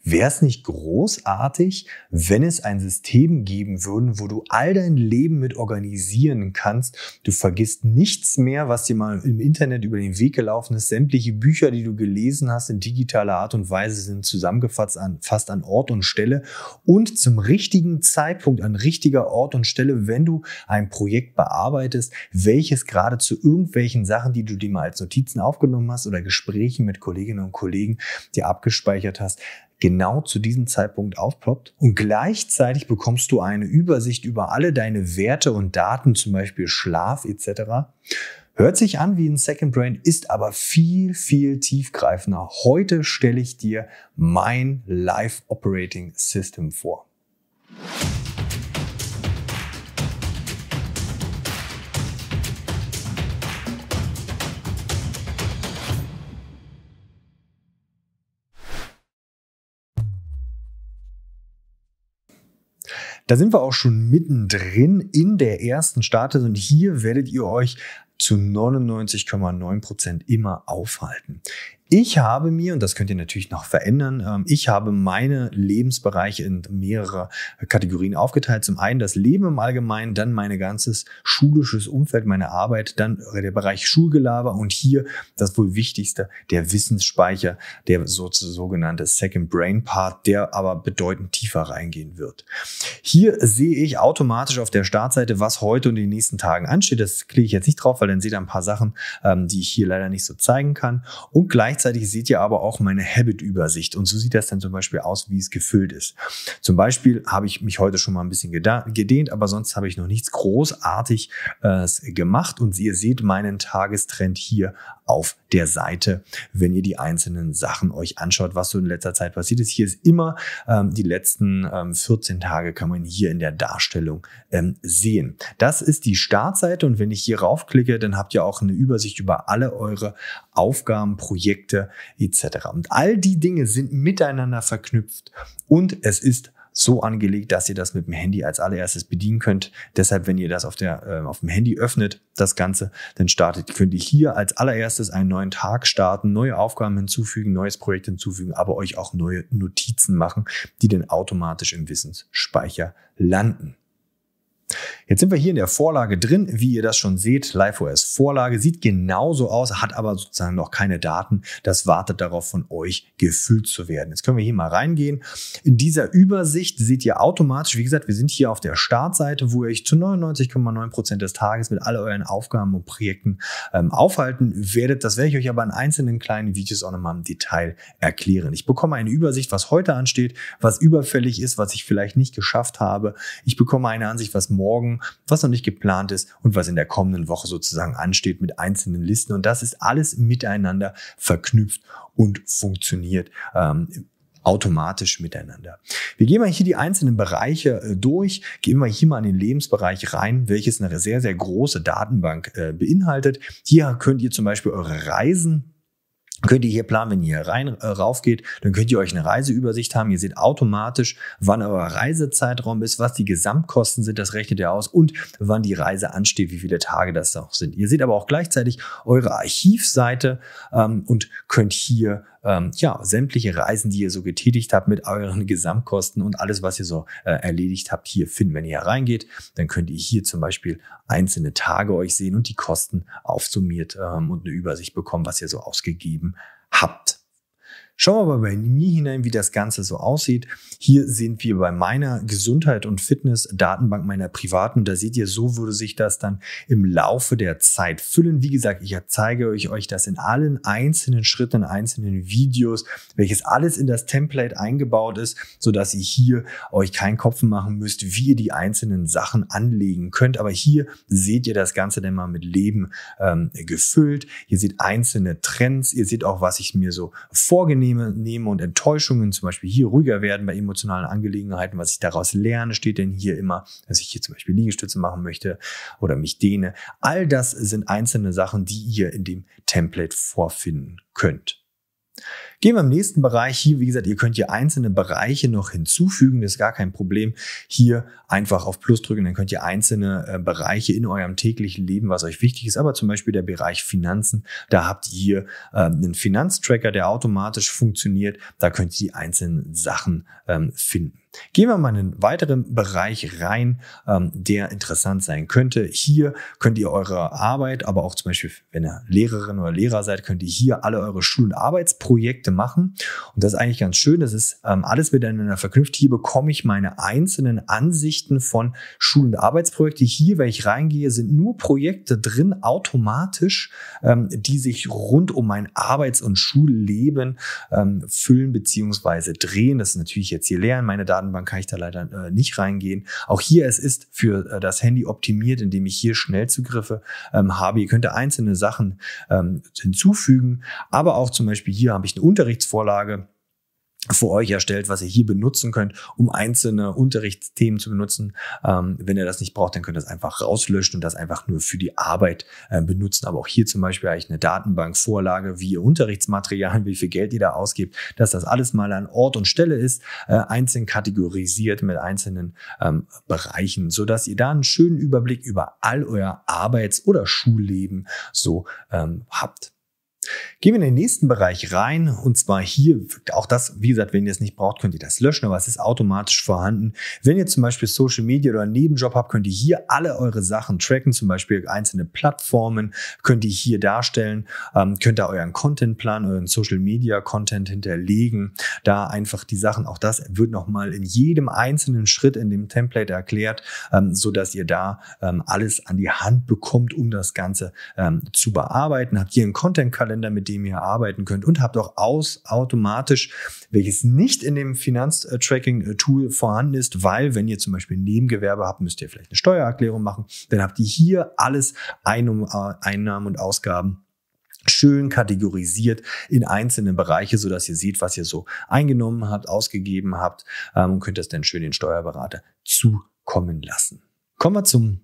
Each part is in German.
Wäre es nicht großartig, wenn es ein System geben würde, wo du all dein Leben mit organisieren kannst? Du vergisst nichts mehr, was dir mal im Internet über den Weg gelaufen ist. Sämtliche Bücher, die du gelesen hast, in digitaler Art und Weise sind zusammengefasst fast an Ort und Stelle und zum richtigen Zeitpunkt an richtiger Ort und Stelle, wenn du ein Projekt bearbeitest, welches gerade zu irgendwelchen Sachen, die du dir mal als Notizen aufgenommen hast oder Gespräche mit Kolleginnen und Kollegen dir abgespeichert hast, genau zu diesem Zeitpunkt aufploppt. Und gleichzeitig bekommst du eine Übersicht über alle deine Werte und Daten, zum Beispiel Schlaf etc. Hört sich an wie ein Second Brain, ist aber viel, viel tiefgreifender. Heute stelle ich dir mein Life Operating System vor. Da sind wir auch schon mittendrin in der ersten Starthilfe und hier werdet ihr euch zu 99,9% immer aufhalten. Ich habe mir, und das könnt ihr natürlich noch verändern, ich habe meine Lebensbereiche in mehrere Kategorien aufgeteilt. Zum einen das Leben im Allgemeinen, dann mein ganzes schulisches Umfeld, meine Arbeit, dann der Bereich Schulgelaber und hier das wohl wichtigste, der Wissensspeicher, der sogenannte Second Brain Part, der aber bedeutend tiefer reingehen wird. Hier sehe ich automatisch auf der Startseite, was heute und in den nächsten Tagen ansteht. Das klicke ich jetzt nicht drauf, weil dann seht ihr ein paar Sachen, die ich hier leider nicht so zeigen kann. Und gleichzeitig seht ihr aber auch meine Habit-Übersicht und so sieht das dann zum Beispiel aus, wie es gefüllt ist. Zum Beispiel habe ich mich heute schon mal ein bisschen gedehnt, aber sonst habe ich noch nichts großartig gemacht und ihr seht meinen Tagestrend hier auf der Seite, wenn ihr die einzelnen Sachen euch anschaut, was so in letzter Zeit passiert ist. Hier ist immer die letzten 14 Tage kann man hier in der Darstellung sehen. Das ist die Startseite und wenn ich hier raufklicke, dann habt ihr auch eine Übersicht über alle eure Aufgaben, Projekte etc. Und all die Dinge sind miteinander verknüpft und es ist so angelegt, dass ihr das mit dem Handy als allererstes bedienen könnt. Deshalb, wenn ihr das auf dem Handy öffnet, das Ganze, dann könnt ihr hier als allererstes einen neuen Tag starten, neue Aufgaben hinzufügen, neues Projekt hinzufügen, aber euch auch neue Notizen machen, die dann automatisch im Wissensspeicher landen. Jetzt sind wir hier in der Vorlage drin, wie ihr das schon seht. LiveOS Vorlage sieht genauso aus, hat aber sozusagen noch keine Daten. Das wartet darauf, von euch gefüllt zu werden. Jetzt können wir hier mal reingehen. In dieser Übersicht seht ihr automatisch, wie gesagt, wir sind hier auf der Startseite, wo ihr euch zu 99,9% des Tages mit all euren Aufgaben und Projekten aufhalten werdet. Das werde ich euch aber in einzelnen kleinen Videos auch nochmal im Detail erklären. Ich bekomme eine Übersicht, was heute ansteht, was überfällig ist, was ich vielleicht nicht geschafft habe. Ich bekomme eine Ansicht, was morgen, was noch nicht geplant ist und was in der kommenden Woche sozusagen ansteht mit einzelnen Listen. Und das ist alles miteinander verknüpft und funktioniert automatisch miteinander. Wir gehen mal hier die einzelnen Bereiche durch, gehen wir hier mal in den Lebensbereich rein, welches eine sehr, sehr große Datenbank beinhaltet. Hier könnt ihr zum Beispiel eure Reisen könnt ihr hier planen, wenn ihr hier rauf geht, dann könnt ihr euch eine Reiseübersicht haben. Ihr seht automatisch, wann euer Reisezeitraum ist, was die Gesamtkosten sind, das rechnet ihr aus und wann die Reise ansteht, wie viele Tage das auch sind. Ihr seht aber auch gleichzeitig eure Archivseite und könnt hier sämtliche Reisen, die ihr so getätigt habt mit euren Gesamtkosten und alles, was ihr so erledigt habt, hier finden. Wenn ihr reingeht, dann könnt ihr hier zum Beispiel einzelne Tage euch sehen und die Kosten aufsummiert und eine Übersicht bekommen, was ihr so ausgegeben habt. Schauen wir mal bei mir hinein, wie das Ganze so aussieht. Hier sind wir bei meiner Gesundheit und Fitness Datenbank meiner privaten. Da seht ihr, so würde sich das dann im Laufe der Zeit füllen. Wie gesagt, ich zeige euch das in allen einzelnen Schritten, einzelnen Videos, welches alles in das Template eingebaut ist, sodass ihr hier euch keinen Kopf machen müsst, wie ihr die einzelnen Sachen anlegen könnt. Aber hier seht ihr das Ganze dann mal mit Leben gefüllt. Ihr seht einzelne Trends. Ihr seht auch, was ich mir so vorgenommen nehme und Enttäuschungen, zum Beispiel hier ruhiger werden bei emotionalen Angelegenheiten, was ich daraus lerne, steht denn hier immer, dass ich hier zum Beispiel Liegestütze machen möchte oder mich dehne. All das sind einzelne Sachen, die ihr in dem Template vorfinden könnt. Gehen wir im nächsten Bereich. Hier, wie gesagt, ihr könnt hier einzelne Bereiche noch hinzufügen. Das ist gar kein Problem. Hier einfach auf Plus drücken, dann könnt ihr einzelne Bereiche in eurem täglichen Leben, was euch wichtig ist. Aber zum Beispiel der Bereich Finanzen, da habt ihr hier einen Finanztracker, der automatisch funktioniert. Da könnt ihr die einzelnen Sachen finden. Gehen wir mal in einen weiteren Bereich rein, der interessant sein könnte. Hier könnt ihr eure Arbeit, aber auch zum Beispiel, wenn ihr Lehrerin oder Lehrer seid, könnt ihr hier alle eure Schul- und Arbeitsprojekte machen. Und das ist eigentlich ganz schön. Das ist alles miteinander verknüpft. Hier bekomme ich meine einzelnen Ansichten von Schul- und Arbeitsprojekten. Hier, wenn ich reingehe, sind nur Projekte drin, automatisch, die sich rund um mein Arbeits- und Schulleben füllen bzw. drehen. Das ist natürlich jetzt hier Lernen. Meine Datenbank kann ich da leider nicht reingehen. Auch hier, es ist für das Handy optimiert, indem ich hier Schnellzugriffe habe. Ihr könnt einzelne Sachen hinzufügen, aber auch zum Beispiel hier habe ich eine Unterrichtsvorlage für euch erstellt, was ihr hier benutzen könnt, um einzelne Unterrichtsthemen zu benutzen. Wenn ihr das nicht braucht, dann könnt ihr das einfach rauslöschen und das einfach nur für die Arbeit benutzen. Aber auch hier zum Beispiel eigentlich eine Datenbankvorlage, wie ihr Unterrichtsmaterial, wie viel Geld ihr da ausgibt, dass das alles mal an Ort und Stelle ist, einzeln kategorisiert mit einzelnen Bereichen, sodass ihr da einen schönen Überblick über all euer Arbeits- oder Schulleben so habt. Gehen wir in den nächsten Bereich rein, und zwar hier, auch das, wie gesagt, wenn ihr es nicht braucht, könnt ihr das löschen, aber es ist automatisch vorhanden. Wenn ihr zum Beispiel Social Media oder einen Nebenjob habt, könnt ihr hier alle eure Sachen tracken, zum Beispiel einzelne Plattformen könnt ihr hier darstellen, könnt ihr euren Contentplan, euren Social Media Content hinterlegen, da einfach die Sachen, auch das wird nochmal in jedem einzelnen Schritt in dem Template erklärt, so dass ihr da alles an die Hand bekommt, um das Ganze zu bearbeiten. Habt hier einen Content-Kalender, mit dem ihr arbeiten könnt, und habt auch automatisch, welches nicht in dem Finanztracking-Tool vorhanden ist, weil wenn ihr zum Beispiel ein Nebengewerbe habt, müsst ihr vielleicht eine Steuererklärung machen, dann habt ihr hier alles Einnahmen und Ausgaben schön kategorisiert in einzelne Bereiche, sodass ihr seht, was ihr so eingenommen habt, ausgegeben habt, und könnt das dann schön den Steuerberater zukommen lassen. Kommen wir zum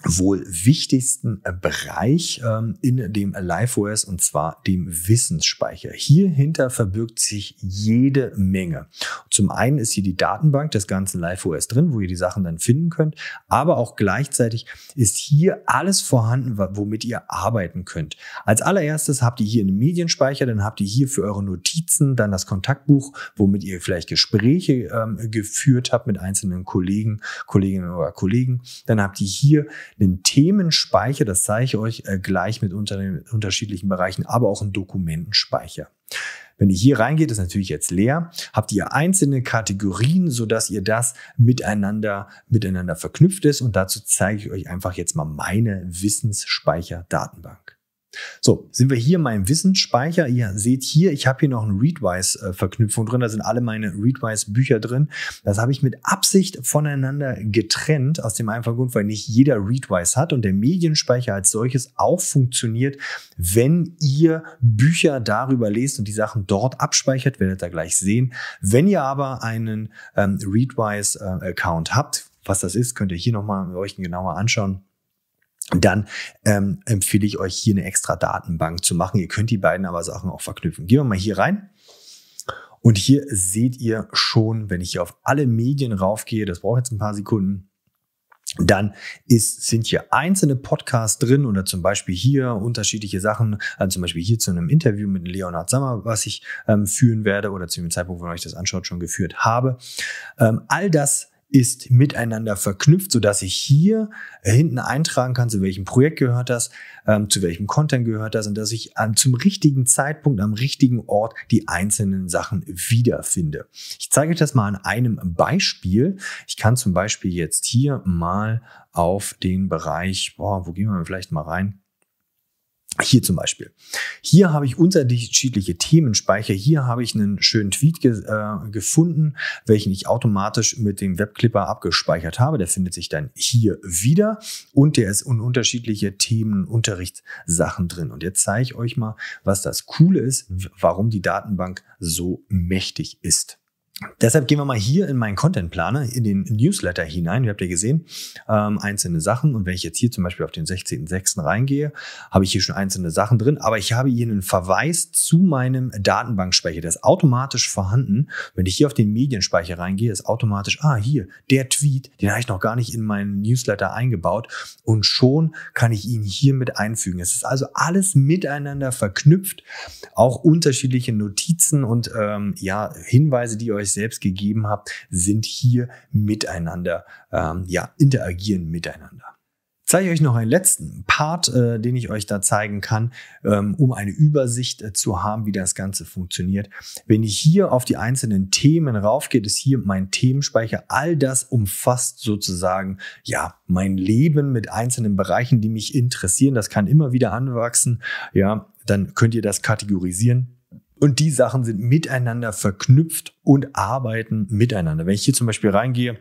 wohl wichtigsten Bereich in dem LiveOS, und zwar dem Wissensspeicher. Hierhinter verbirgt sich jede Menge. Zum einen ist hier die Datenbank des ganzen LiveOS drin, wo ihr die Sachen dann finden könnt, aber auch gleichzeitig ist hier alles vorhanden, womit ihr arbeiten könnt. Als allererstes habt ihr hier einen Medienspeicher, dann habt ihr hier für eure Notizen dann das Kontaktbuch, womit ihr vielleicht Gespräche geführt habt mit einzelnen Kolleginnen oder Kollegen. Dann habt ihr hier einen Themenspeicher, das zeige ich euch gleich mit unterschiedlichen Bereichen, aber auch einen Dokumentenspeicher. Wenn ihr hier reingeht, ist natürlich jetzt leer, habt ihr einzelne Kategorien, sodass ihr das miteinander verknüpft ist, und dazu zeige ich euch einfach jetzt mal meine Wissensspeicher-Datenbank. So, sind wir hier in meinem Wissensspeicher. Ihr seht hier, ich habe hier noch eine Readwise-Verknüpfung drin. Da sind alle meine Readwise-Bücher drin. Das habe ich mit Absicht voneinander getrennt, aus dem einfachen Grund, weil nicht jeder Readwise hat und der Medienspeicher als solches auch funktioniert, wenn ihr Bücher darüber lest und die Sachen dort abspeichert, werdet ihr gleich sehen. Wenn ihr aber einen Readwise-Account habt, was das ist, könnt ihr hier nochmal euch genauer anschauen. Dann empfehle ich euch, hier eine extra Datenbank zu machen. Ihr könnt die beiden aber Sachen auch verknüpfen. Gehen wir mal hier rein. Und hier seht ihr schon, wenn ich hier auf alle Medien raufgehe, das braucht jetzt ein paar Sekunden, dann sind hier einzelne Podcasts drin oder zum Beispiel hier unterschiedliche Sachen, also zum Beispiel hier zu einem Interview mit Leonhard Sammer, was ich führen werde oder zu dem Zeitpunkt, wo ihr euch das anschaut, schon geführt habe. All das ist miteinander verknüpft, sodass ich hier hinten eintragen kann, zu welchem Projekt gehört das, zu welchem Content gehört das, und dass ich zum richtigen Zeitpunkt, am richtigen Ort die einzelnen Sachen wiederfinde. Ich zeige euch das mal an einem Beispiel. Ich kann zum Beispiel jetzt hier mal auf den Bereich, wo gehen wir vielleicht mal rein? Hier zum Beispiel. Hier habe ich unterschiedliche Themenspeicher. Hier habe ich einen schönen Tweet gefunden, welchen ich automatisch mit dem Webclipper abgespeichert habe. Der findet sich dann hier wieder, und der ist in unterschiedliche Themen, Unterrichtssachen drin. Und jetzt zeige ich euch mal, was das Coole ist, warum die Datenbank so mächtig ist. Deshalb gehen wir mal hier in meinen Content-Planer, in den Newsletter hinein. Ihr habt ja gesehen, einzelne Sachen. Und wenn ich jetzt hier zum Beispiel auf den 16.06. reingehe, habe ich hier schon einzelne Sachen drin. Aber ich habe hier einen Verweis zu meinem Datenbankspeicher. Der ist automatisch vorhanden. Wenn ich hier auf den Medienspeicher reingehe, ist automatisch, hier, der Tweet, den habe ich noch gar nicht in meinen Newsletter eingebaut. Und schon kann ich ihn hier mit einfügen. Es ist also alles miteinander verknüpft. Auch unterschiedliche Notizen und Hinweise, die ihr euch selbst gegeben habt, sind hier miteinander, interagieren miteinander. Ich zeige euch noch einen letzten Part, den ich euch da zeigen kann, um eine Übersicht zu haben, wie das Ganze funktioniert. Wenn ich hier auf die einzelnen Themen raufgehe, ist hier mein Themenspeicher. All das umfasst sozusagen mein Leben mit einzelnen Bereichen, die mich interessieren. Das kann immer wieder anwachsen. Ja, dann könnt ihr das kategorisieren. Und die Sachen sind miteinander verknüpft und arbeiten miteinander. Wenn ich hier zum Beispiel reingehe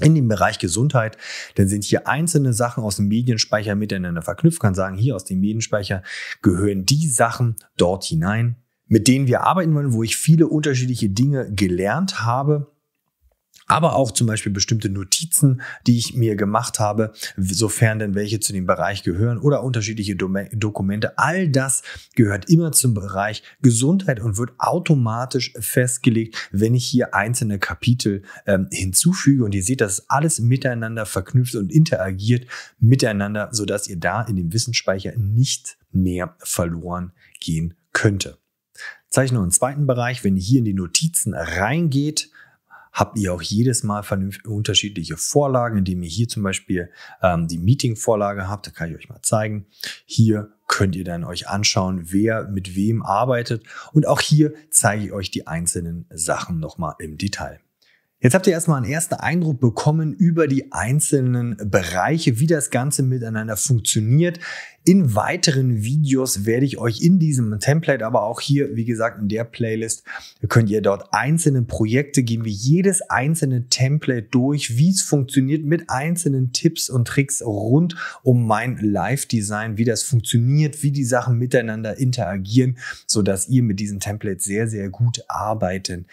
in den Bereich Gesundheit, dann sind hier einzelne Sachen aus dem Medienspeicher miteinander verknüpft. Ich kann sagen, hier aus dem Medienspeicher gehören die Sachen dort hinein, mit denen wir arbeiten wollen, wo ich viele unterschiedliche Dinge gelernt habe. Aber auch zum Beispiel bestimmte Notizen, die ich mir gemacht habe, sofern denn welche zu dem Bereich gehören oder unterschiedliche Dokumente. All das gehört immer zum Bereich Gesundheit und wird automatisch festgelegt, wenn ich hier einzelne Kapitel hinzufüge. Und ihr seht, das ist alles miteinander verknüpft und interagiert miteinander, sodass ihr da in dem Wissensspeicher nicht mehr verloren gehen könnte. Ich zeige noch einen zweiten Bereich. Wenn ihr hier in die Notizen reingeht, habt ihr auch jedes Mal unterschiedliche Vorlagen, indem ihr hier zum Beispiel die Meeting-Vorlage habt. Da kann ich euch mal zeigen. Hier könnt ihr dann euch anschauen, wer mit wem arbeitet. Und auch hier zeige ich euch die einzelnen Sachen nochmal im Detail. Jetzt habt ihr erstmal einen ersten Eindruck bekommen über die einzelnen Bereiche, wie das Ganze miteinander funktioniert. In weiteren Videos werde ich euch in diesem Template, aber auch hier, wie gesagt, in der Playlist, könnt ihr dort einzelne Projekte, gehen wir jedes einzelne Template durch, wie es funktioniert mit einzelnen Tipps und Tricks rund um mein Live-Design, wie das funktioniert, wie die Sachen miteinander interagieren, sodass ihr mit diesem Template sehr, sehr gut arbeiten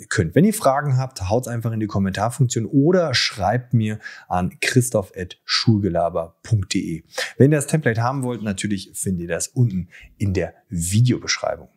könnt. Wenn ihr Fragen habt, haut einfach in die Kommentarfunktion oder schreibt mir an christoph@schulgelaber.de. Wenn ihr das Template haben wollt, natürlich findet ihr das unten in der Videobeschreibung.